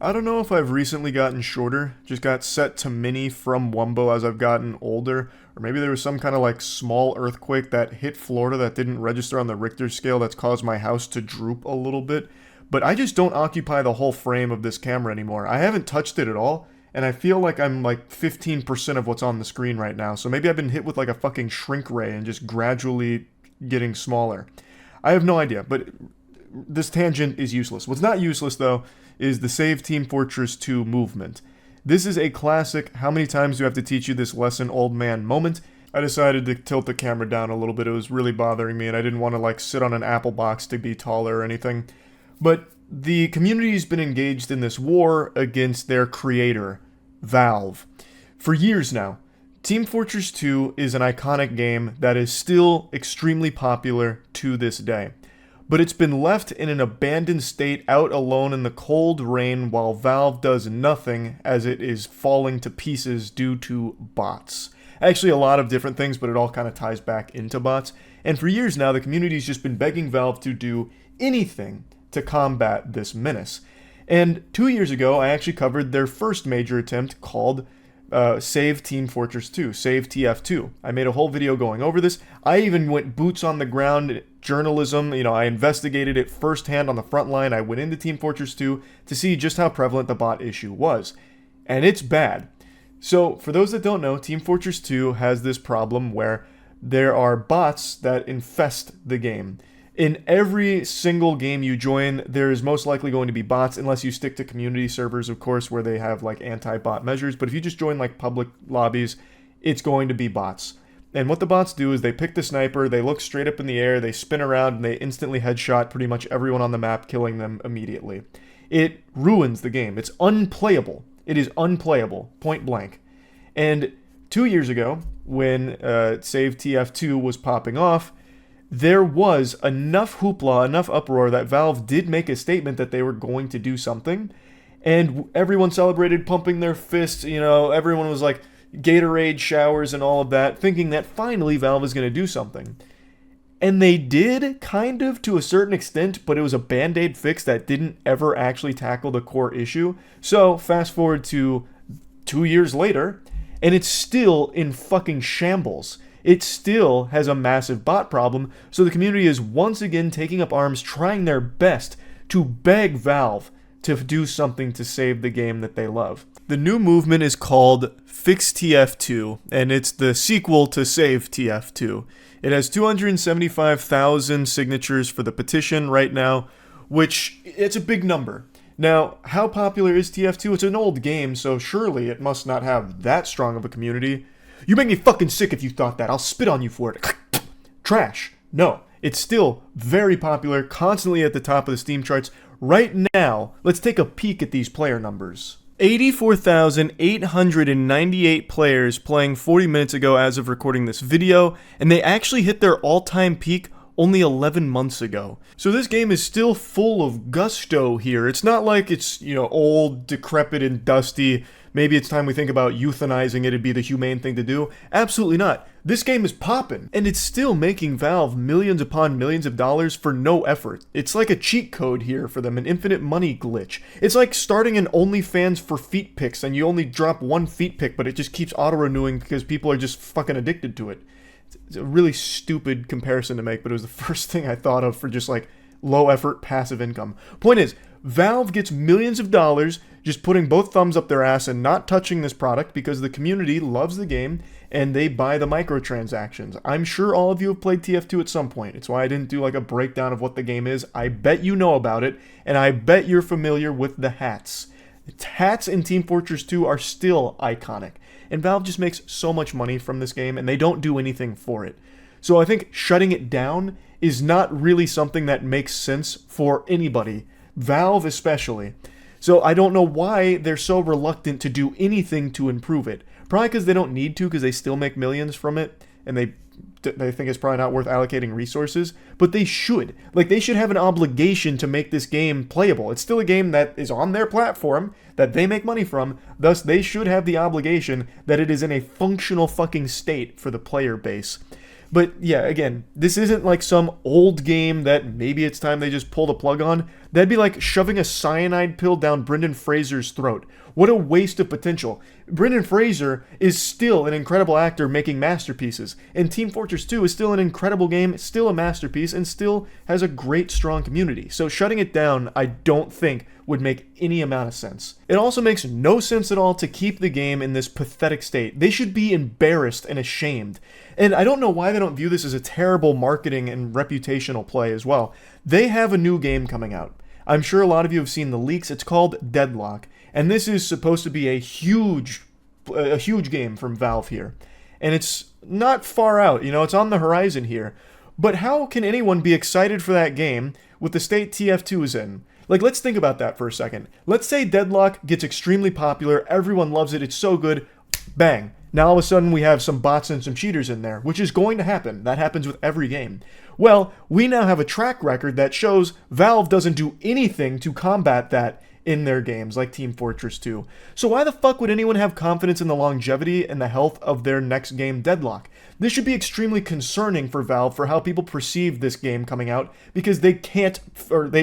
I don't know if I've recently gotten shorter, just got set to mini from Wumbo as I've gotten older, or maybe there was some kind of like small earthquake that hit Florida that didn't register on the Richter scale that's caused my house to droop a little bit. But I just don't occupy the whole frame of this camera anymore. I haven't touched it at all, and I feel like I'm like 15% of what's on the screen right now. So maybe I've been hit with like a fucking shrink ray and just gradually getting smaller. I have no idea, but this tangent is useless. What's not useless, though, is the Save Team Fortress 2 movement. This is a classic, how many times do I have to teach you this lesson, old man moment. I decided to tilt the camera down a little bit. It was really bothering me, and I didn't want to, like, sit on an apple box to be taller or anything. But the community's been engaged in this war against their creator, Valve, for years now. Team Fortress 2 is an iconic game that is still extremely popular to this day. But it's been left in an abandoned state out alone in the cold rain while Valve does nothing as it is falling to pieces due to bots. Actually, a lot of different things, but it all kind of ties back into bots. And for years now, the community's just been begging Valve to do anything to combat this menace. And 2 years ago, I actually covered their first major attempt called Save Team Fortress 2, Save TF2. I made a whole video going over this. I even went boots on the ground journalism. I investigated it firsthand on the front line. I went into Team Fortress 2 to see just how prevalent the bot issue was. And it's bad. So, for those that don't know, Team Fortress 2 has this problem where there are bots that infest the game. In every single game you join, there is most likely going to be bots, unless you stick to community servers, of course, where they have like anti-bot measures. But if you just join like public lobbies, it's going to be bots. And what the bots do is they pick the sniper, they look straight up in the air, they spin around, and they instantly headshot pretty much everyone on the map, killing them immediately. It ruins the game. It's unplayable. It is unplayable, point blank. And 2 years ago, when Save TF2 was popping off, there was enough hoopla, enough uproar that Valve did make a statement that they were going to do something. And everyone celebrated, pumping their fists. Everyone was like Gatorade showers and all of that, thinking that finally Valve is going to do something. And they did, kind of, to a certain extent, but it was a band-aid fix that didn't ever actually tackle the core issue. So, fast forward to 2 years later, and it's still in fucking shambles. It still has a massive bot problem, so the community is once again taking up arms, trying their best to beg Valve to do something to save the game that they love. The new movement is called FixTF2, and it's the sequel to Save TF2. It has 275,000 signatures for the petition right now, which it's a big number. Now, how popular is TF2? It's an old game, so surely it must not have that strong of a community. You make me fucking sick if you thought that. I'll spit on you for it. Trash. No, it's still very popular, constantly at the top of the Steam charts. Right now, let's take a peek at these player numbers. 84,898 players playing 40 minutes ago as of recording this video, and they actually hit their all-time peak only 11 months ago. So this game is still full of gusto here. It's not like it's, old, decrepit, and dusty. Maybe it's time we think about euthanizing it. It'd be the humane thing to do. Absolutely not. This game is poppin', and it's still making Valve millions upon millions of dollars for no effort. It's like a cheat code here for them, an infinite money glitch. It's like starting an OnlyFans for feet pics, and you only drop one feet pic, but it just keeps auto-renewing because people are just fucking addicted to it. It's a really stupid comparison to make, but it was the first thing I thought of for just like low-effort passive income. Point is, Valve gets millions of dollars just putting both thumbs up their ass and not touching this product because the community loves the game and they buy the microtransactions. I'm sure all of you have played TF2 at some point. It's why I didn't do like a breakdown of what the game is. I bet you know about it, and I bet you're familiar with the hats. Hats in Team Fortress 2 are still iconic, and Valve just makes so much money from this game and they don't do anything for it. So I think shutting it down is not really something that makes sense for anybody, Valve especially. So I don't know why they're so reluctant to do anything to improve it. Probably because they don't need to, because they still make millions from it, and they think it's probably not worth allocating resources. But they should. They should have an obligation to make this game playable. It's still a game that is on their platform, that they make money from, thus they should have the obligation that it is in a functional fucking state for the player base. But yeah, again, this isn't like some old game that maybe it's time they just pull the plug on. That'd be like shoving a cyanide pill down Brendan Fraser's throat. What a waste of potential. Brendan Fraser is still an incredible actor making masterpieces, and Team Fortress 2 is still an incredible game, still a masterpiece, and still has a great, strong community. So shutting it down, I don't think would make any amount of sense. It also makes no sense at all to keep the game in this pathetic state. They should be embarrassed and ashamed. And I don't know why they don't view this as a terrible marketing and reputational play as well. They have a new game coming out. I'm sure a lot of you have seen the leaks. It's called Deadlock. And this is supposed to be a huge game from Valve here. And it's not far out, it's on the horizon here. But how can anyone be excited for that game with the state TF2 is in? Like, let's think about that for a second. Let's say Deadlock gets extremely popular, everyone loves it, it's so good, bang. Now all of a sudden we have some bots and some cheaters in there, which is going to happen. That happens with every game. Well, we now have a track record that shows Valve doesn't do anything to combat that in their games, like Team Fortress 2. So why the fuck would anyone have confidence in the longevity and the health of their next game, Deadlock? This should be extremely concerning for Valve for how people perceive this game coming out, because they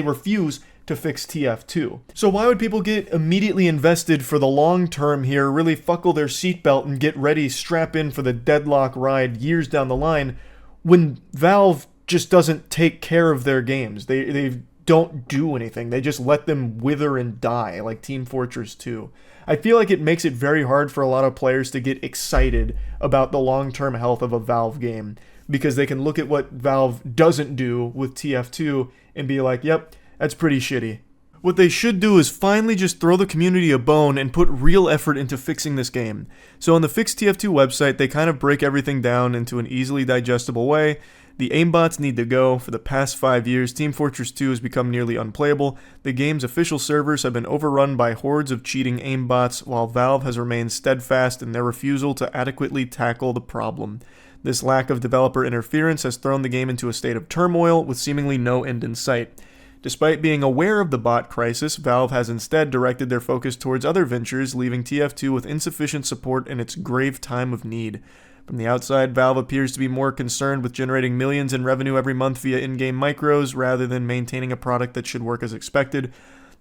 refuse to fix TF2. So why would people get immediately invested for the long term here, really buckle their seatbelt and get ready, strap in for the Deadlock ride years down the line, when Valve just doesn't take care of their games? They don't do anything. They just let them wither and die, like Team Fortress 2. I feel like it makes it very hard for a lot of players to get excited about the long-term health of a Valve game, because they can look at what Valve doesn't do with TF2 and be like, yep, that's pretty shitty. What they should do is finally just throw the community a bone and put real effort into fixing this game. So on the FixTF2 website, they kind of break everything down into an easily digestible way. The aimbots need to go. For the past 5 years, Team Fortress 2 has become nearly unplayable. The game's official servers have been overrun by hordes of cheating aimbots, while Valve has remained steadfast in their refusal to adequately tackle the problem. This lack of developer interference has thrown the game into a state of turmoil with seemingly no end in sight. Despite being aware of the bot crisis, Valve has instead directed their focus towards other ventures, leaving TF2 with insufficient support in its grave time of need. From the outside, Valve appears to be more concerned with generating millions in revenue every month via in-game micros rather than maintaining a product that should work as expected.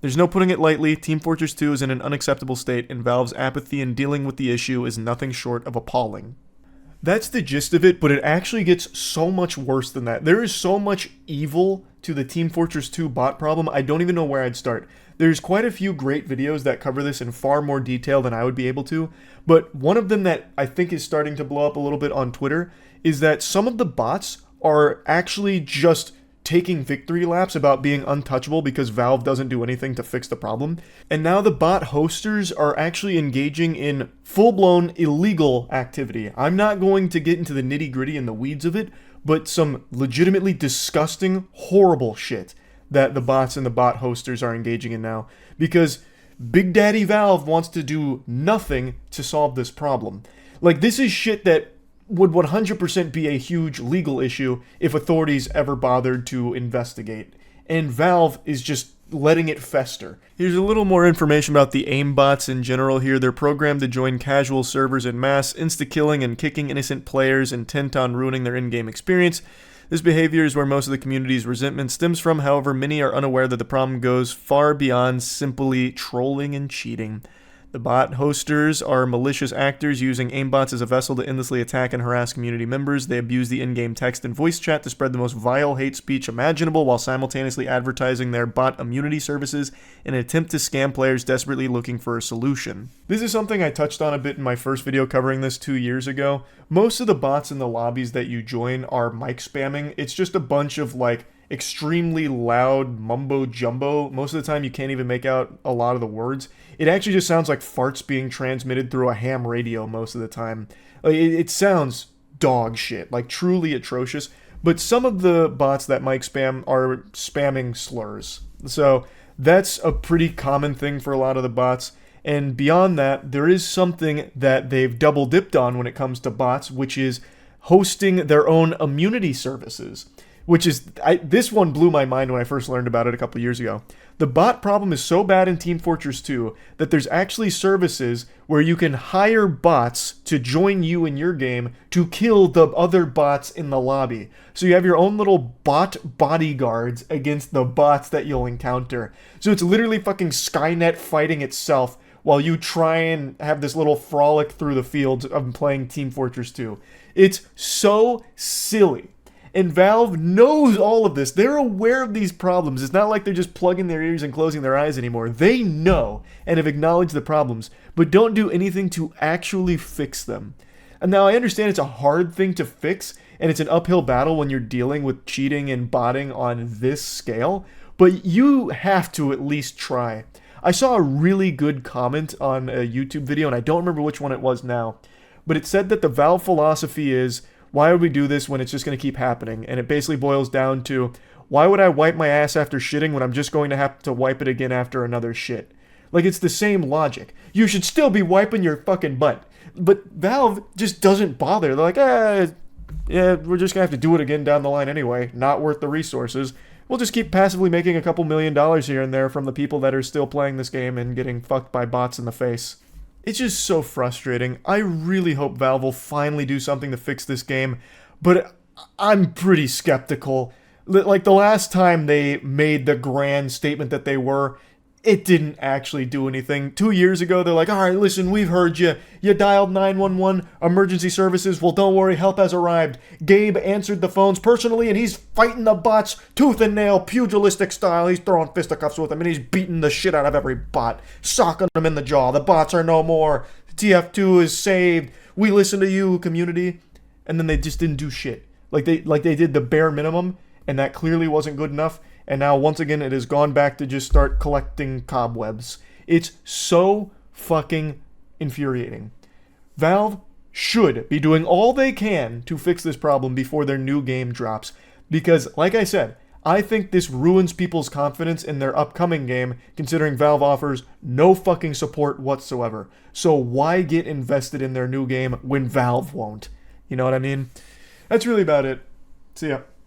There's no putting it lightly, Team Fortress 2 is in an unacceptable state, and Valve's apathy in dealing with the issue is nothing short of appalling. That's the gist of it, but it actually gets so much worse than that. There is so much evil to the Team Fortress 2 bot problem, I don't even know where I'd start. There's quite a few great videos that cover this in far more detail than I would be able to, but one of them that I think is starting to blow up a little bit on Twitter is that some of the bots are actually just taking victory laps about being untouchable because Valve doesn't do anything to fix the problem. And now the bot hosters are actually engaging in full-blown illegal activity. I'm not going to get into the nitty-gritty and the weeds of it, but some legitimately disgusting, horrible shit that the bots and the bot hosters are engaging in now, because Big Daddy Valve wants to do nothing to solve this problem. Like, this is shit that would 100% be a huge legal issue if authorities ever bothered to investigate. And Valve is just letting it fester. Here's a little more information about the aimbots in general here. They're programmed to join casual servers en masse, insta-killing and kicking innocent players intent on ruining their in-game experience. This behavior is where most of the community's resentment stems from. However, many are unaware that the problem goes far beyond simply trolling and cheating. The bot hosters are malicious actors using aimbots as a vessel to endlessly attack and harass community members. They abuse the in-game text and voice chat to spread the most vile hate speech imaginable while simultaneously advertising their bot immunity services in an attempt to scam players desperately looking for a solution. This is something I touched on a bit in my first video covering this 2 years ago. Most of the bots in the lobbies that you join are mic spamming. It's just a bunch of extremely loud mumbo jumbo. Most of the time you can't even make out a lot of the words. It actually just sounds like farts being transmitted through a ham radio most of the time. It sounds dog shit, like truly atrocious. But some of the bots that mic spam are spamming slurs. So that's a pretty common thing for a lot of the bots. And beyond that, there is something that they've double dipped on when it comes to bots, which is hosting their own immunity services. which is, this one blew my mind when I first learned about it a couple years ago. The bot problem is so bad in Team Fortress 2 that there's actually services where you can hire bots to join you in your game to kill the other bots in the lobby. So you have your own little bot bodyguards against the bots that you'll encounter. So it's literally fucking Skynet fighting itself while you try and have this little frolic through the fields of playing Team Fortress 2. It's so silly. And Valve knows all of this. They're aware of these problems. It's not like they're just plugging their ears and closing their eyes anymore. They know and have acknowledged the problems, but don't do anything to actually fix them. And now I understand it's a hard thing to fix, and it's an uphill battle when you're dealing with cheating and botting on this scale, but you have to at least try. I saw a really good comment on a YouTube video, and I don't remember which one it was now, but it said that the Valve philosophy is, why would we do this when it's just going to keep happening? And it basically boils down to, why would I wipe my ass after shitting when I'm just going to have to wipe it again after another shit? Like, it's the same logic. You should still be wiping your fucking butt. But Valve just doesn't bother. They're like, yeah, we're just going to have to do it again down the line anyway. Not worth the resources. We'll just keep passively making a couple $1 million here and there from the people that are still playing this game and getting fucked by bots in the face. It's just so frustrating. I really hope Valve will finally do something to fix this game, but I'm pretty skeptical. Like, the last time they made the grand statement that they were, it didn't actually do anything. 2 years ago, they're like, all right, listen, we've heard you. You dialed 911, emergency services. Well, don't worry, help has arrived. Gabe answered the phones personally, and he's fighting the bots tooth and nail, pugilistic style. He's throwing fisticuffs with them, and he's beating the shit out of every bot, socking them in the jaw. The bots are no more. TF2 is saved. We listen to you, community. And then they just didn't do shit. Like they did the bare minimum, and that clearly wasn't good enough. And now, once again, it has gone back to just start collecting cobwebs. It's so fucking infuriating. Valve should be doing all they can to fix this problem before their new game drops. Because, like I said, I think this ruins people's confidence in their upcoming game, considering Valve offers no fucking support whatsoever. So why get invested in their new game when Valve won't? You know what I mean? That's really about it. See ya.